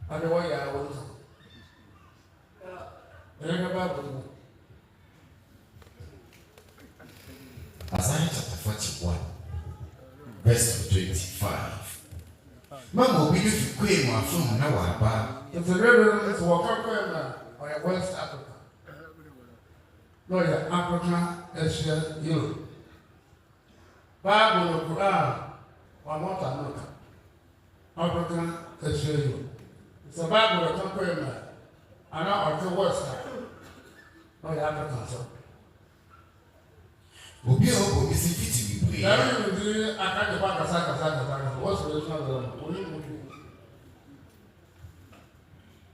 And the way I was. Isaiah chapter 41, verse 25. Mama, we do to queen my phone now. It's a reverend to walk up or West Africa. No, Africa, Asia, Europe. Bible, Quran, or not America. Africa, Asia, Europe. It's a Bible that come and now or West Africa. No, Africa, so. Obi o bi si fiti bi. Na mi ndi akade ba kasa. What's the reason only movie?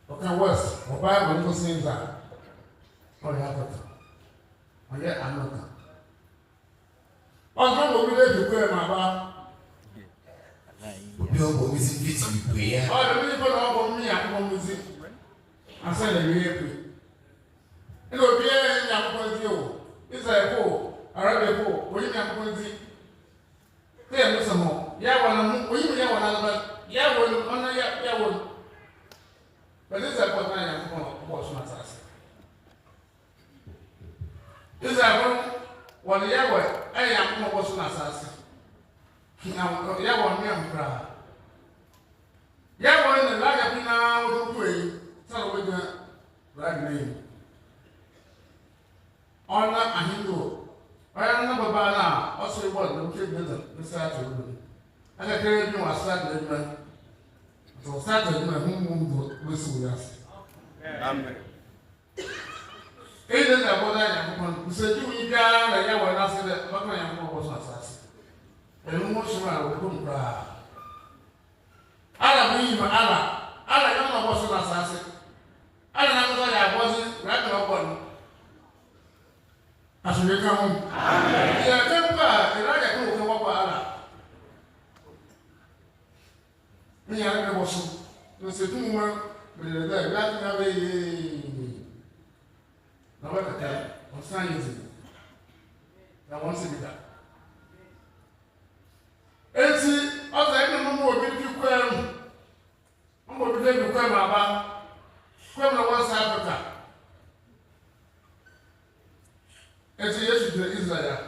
Okay, West, or Bible no say that. Or Africa. Or yet America. On go we dey go ma ba. Obi o bi si fiti bi ya. Oh, the people no go me akọ music. I say the way pe. E go be ya ko di o. It's like oh Arabe ko, we ni akonzi. Te no samo. Ya wana mu, we ni ya wana ba. Ya won, ona ya won. But this is what I am going to watch my task. This is what Yawoh, I am going to watch my task. Now, Yawoh, me am proud. Yawoh in the light of now to pray. Tell with the right name. Honor and Hindu. I am not Baba also what the kid doesn't start to do. And I carry you a start the so start with my home with us. Amen. It is about that. You said you got a Yawoh and I said that what I am was not us. And most of our home cry. Allah be my Allah. Allah, you know what's not us. Allah, I wasn't right now one. As we come home, yeah, come back. The right to come up, Allah. Me, I never was. You say, "2 months, but the day, that never be." Now what the time? What's not easy. Now once it that. And see, as I know more, we do query. I'm going to do query about. Query West Africa. And so yes, to Israel.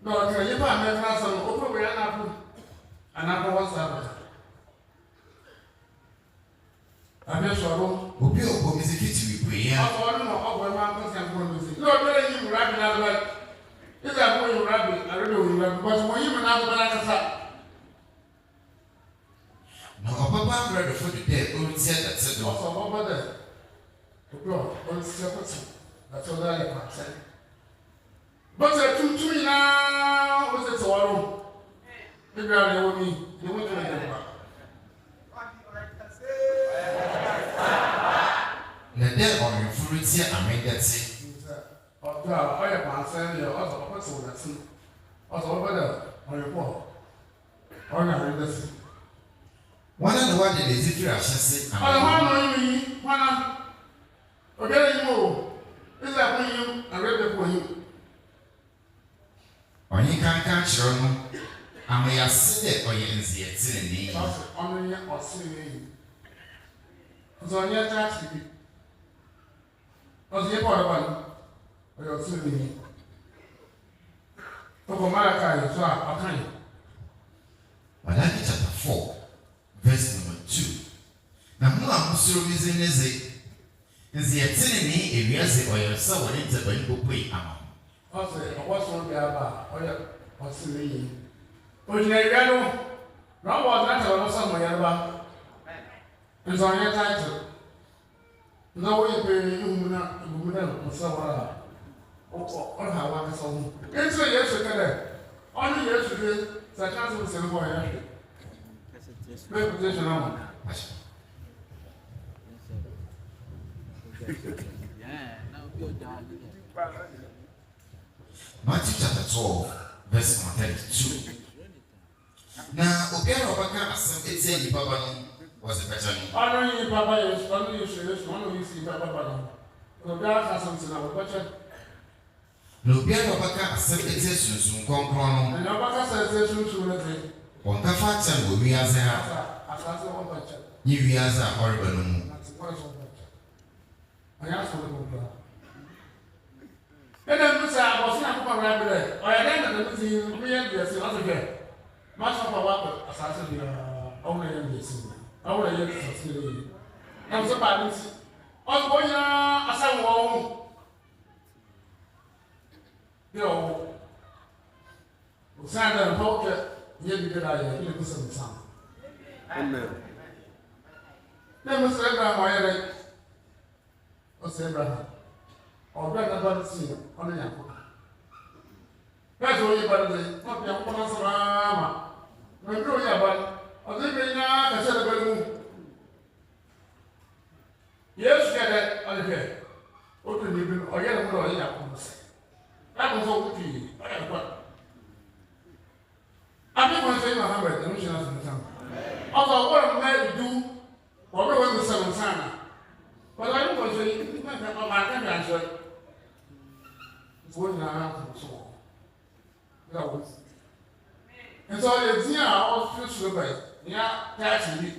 No, can you buy me class on open way and apple West Africa? I'm just sure. Obi o bi si fiti bi ya. I don't know how my person can go with it. No, better you rabbi as well. Is that when you rabbi? I don't know, but when you not the balance. No, Papa ready for the day. We said that said Also, over there. To go, on separate. That's all that I can say. But the two now was it tomorrow? Maybe I know me. You want to make na dey on your fruity and make that say. Oh, God, I am saying you also what's all that. Also over there on your wall. On your this. One of the one that is it say. I don't know you. One. Okay, you. Is that when you are ready for you? Onye kan chiro no amaya se de oye nziete ni onye osiri so onye taxi bi ozie kwa ban oye osiri ni to ko mara kai so akan Malachi chapter 4 verse number 2 na mu amusoro bizineze nziete ni ewiase oye so woni tabani popoi ama also, what's wrong with Abba? Oh, yeah, what's the name? Oh, you know, no one that I was somewhere about. It's on your title. No way, you will somewhere. Oh, how I was home. It's a yes, only yesterday, such as was in boy. Great position on. Matthew chapter 12, verse 32. Now, Obiara Obaka Asem Ete Nipaba was a better name. I don't know Papa is only you see one of you see Papa. Obiara has something I will watch it. No Obiara Obaka Asem Ete Sunsun Konkron. And Obaka says, "Sunsun." On the fact that we are there. As I want to check. Ni wiaza horrible no mu. Anya so no bra. Ena no sa abosi na ko bra bra. Oya den na no ti mi yan bi ase aso ke. Ma so pa wa asase bi o na yan bi ase. O na yan so se le. Na so ba ni si. O ko nya asa wo. Yo. O sa da ho ke ye bi da ya ile ko se sa. Amen. Na mo se bra mo yere. O se bra. O bra na ba si o na ya ko. Ba so ye ba de, ko ya ko na sa ma. Na bro ya ba. O se be na ka se da ba mu. Yes ke da o de. O to ni bi o ye na mo ya ko se. Na ko so ku ti, o ya ko. Abi ko se ma ha ba de no shi na sa. Although what I'm going to do, what we're going to say on Sana. But I don't want to say, you can't have my answer. It's what I have to so. That was. And so it's here, I was feel by. Yeah, that's it.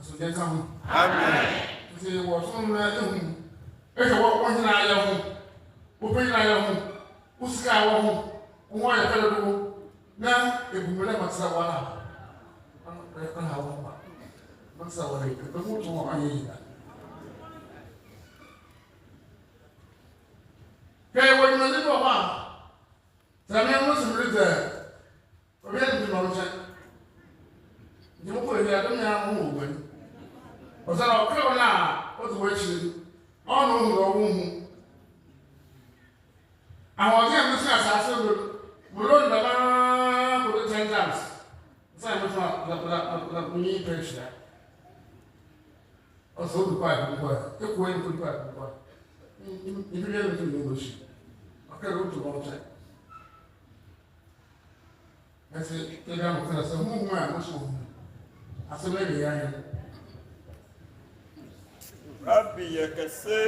So they come. Amen. See, what's on the if you want one in our home, we'll bring our home. Who's got home? Why a fellow? Now, if we never say what kan hawa ba man sa wala ko mo to ayi da kay wani man ni ba sabe mo se mrita o bi en ma ucha ni mo ko ya do ya mo wo ni o sa o ko na o to wechi o no hu o hu awon ti am se asase mo lo nda ba ko 10 times. Sai mo fa la kuni pressure. O so du pa ko. E ko en ko pa ko. Ni bi le to ni shi. O ka ro to mo cha. Ese te ga mo kana so mo mo so. Asole bi ya ni. Rabbi yakase.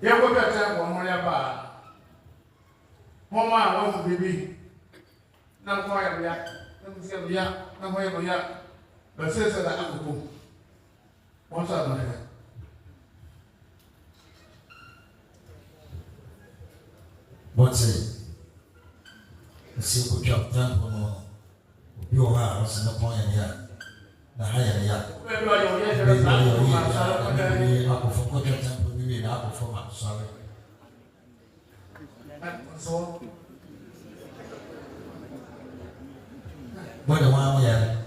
Ya ko ba ta ko mo ya ba mo ma wa bibi na ko ya ya na mo se ya na mo ya ba se se da akoko mo sa na ya Botse si ko chop tan ko no yo ha se na ko ya na ha ya be lo yo ya se da ko ma sa ko da ni akofo ko chop tan ko ni na akofo ma sorry so boda wa ya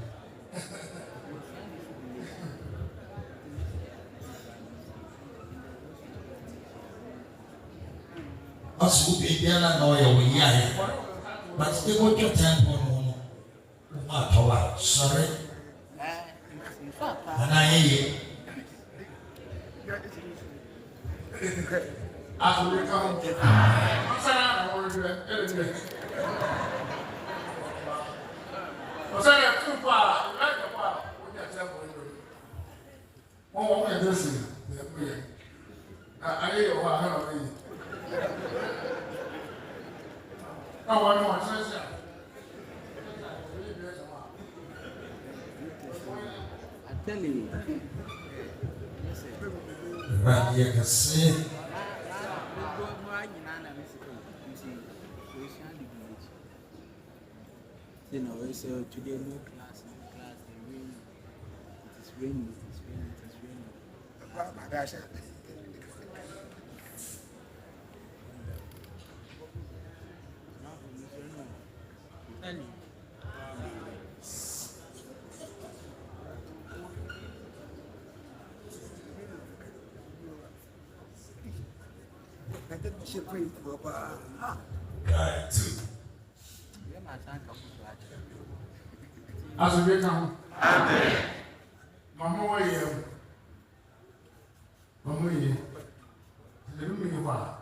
asu be biara na o ya wo ya but e ko chop tan ko no ma to wa sorry ana ye Asomdwee ka ho. Masana na wo re ele. Osana tu pa, ila ka pa, wo ya tsa ko ndo. Wo ya desi, ne ku ye. Aye yo ha ha no yi. Na wa no wa tsa. I'm telling you. Rabbi yakase You know, so today no class, the rain. It is raining, it is raining. Oh my gosh. Guy too. Asomdwee ka ho. Amen. Mama wo ye. Mama ye. Le mi ni wa.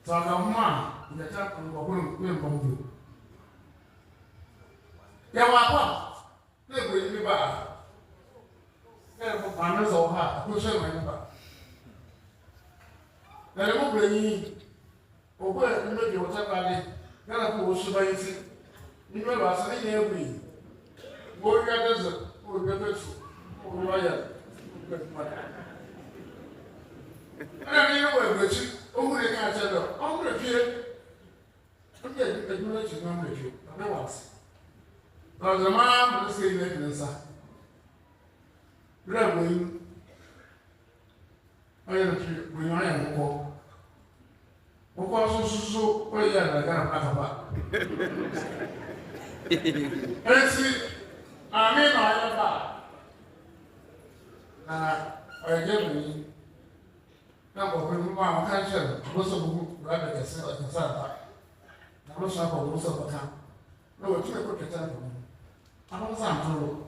Sa ka ma, ya ta ko ko ko ko ko. Yawoh, they bring me back. Therefore, partners of her, who shall my number. There will bring me over and make your valley. Then I will survive it. You know, I was saying every warrior desert or the vessel or royal. I mean, which over the castle, on the pier. Okay, the village is not with you. I was. Now the man will say, let me say. Grabbing, I am when I am poor. Of course, so well, yeah, I got a back. And see, I mean, I get me. Number when my attention was a rabbit as a Santa. I was up on most of the time. No, it's a good example. I don't sound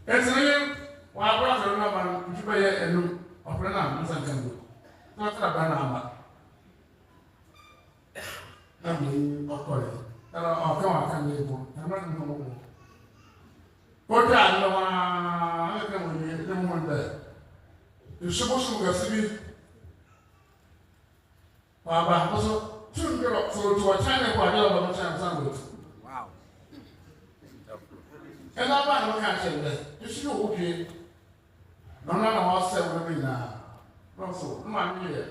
Esene wa brother na man ntiba ye enum opera na nsan kan do. Na tra ba na ama. Na mi okore. Ara o kan wa kan le bo. Na ma no mo. Ko ta no wa e kan mo ni e mo nda. E so bo so ga sibi. Wa ba so tun gero so to wa chane kwa de ba mo chan san do. And I buy no catching that. You should know okay. No, I said, women now. Also, my dear,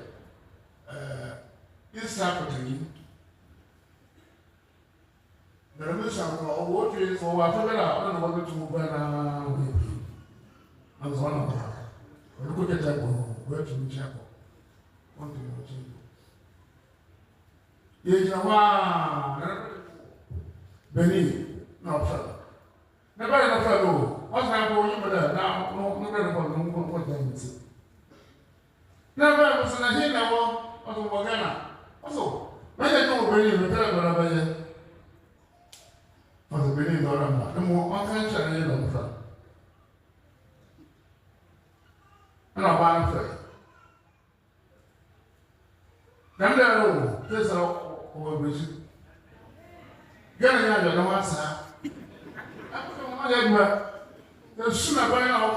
this happening. The remission of what is for whatever I don't want to move around. I was one of them. Look at that one, where to the chapel. One thing will change. Yes, Benny, no trouble. Never enough fellow. What's happening with that now? No, better for no one thing. Never was in a hint of the Wagana. Also, when I go very little for the beginning of the more unconventional in front. And I want to say, then there are this over which getting out of the master. The sooner by now, I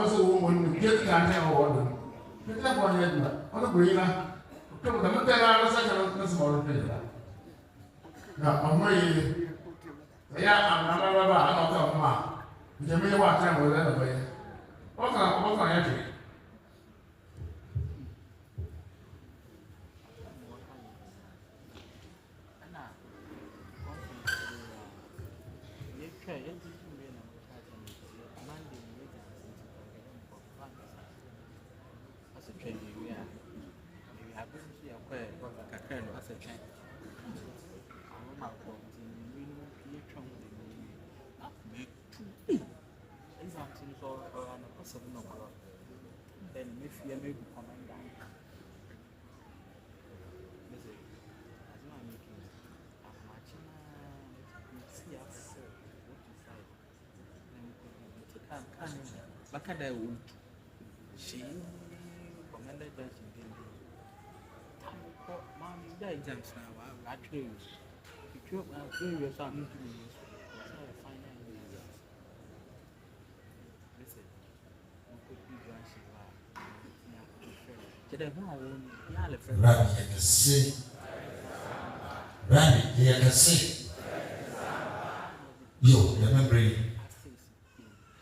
was a woman, get down here or one. Get up on the greener. Come the Montana, second, small paper. Now, on my yeah, I'm not a man. You may want time with that way. What can I do? Then if you may be commander, back at the wood. She commanded Johnson. Mommy, the exams now. Actually, you took my previous son to me. Randy, you can see. Yo, remember it.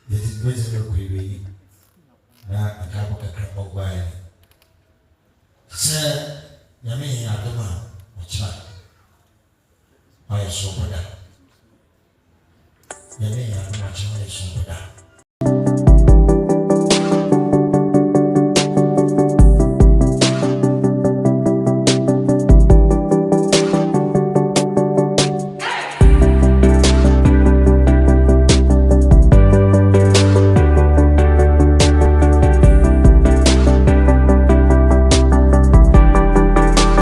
This is visible query. Now, a couple of crap away. Sir, Nyame, I don't know. What's that? I am so bad. Nyame, I don't know. I am so bad.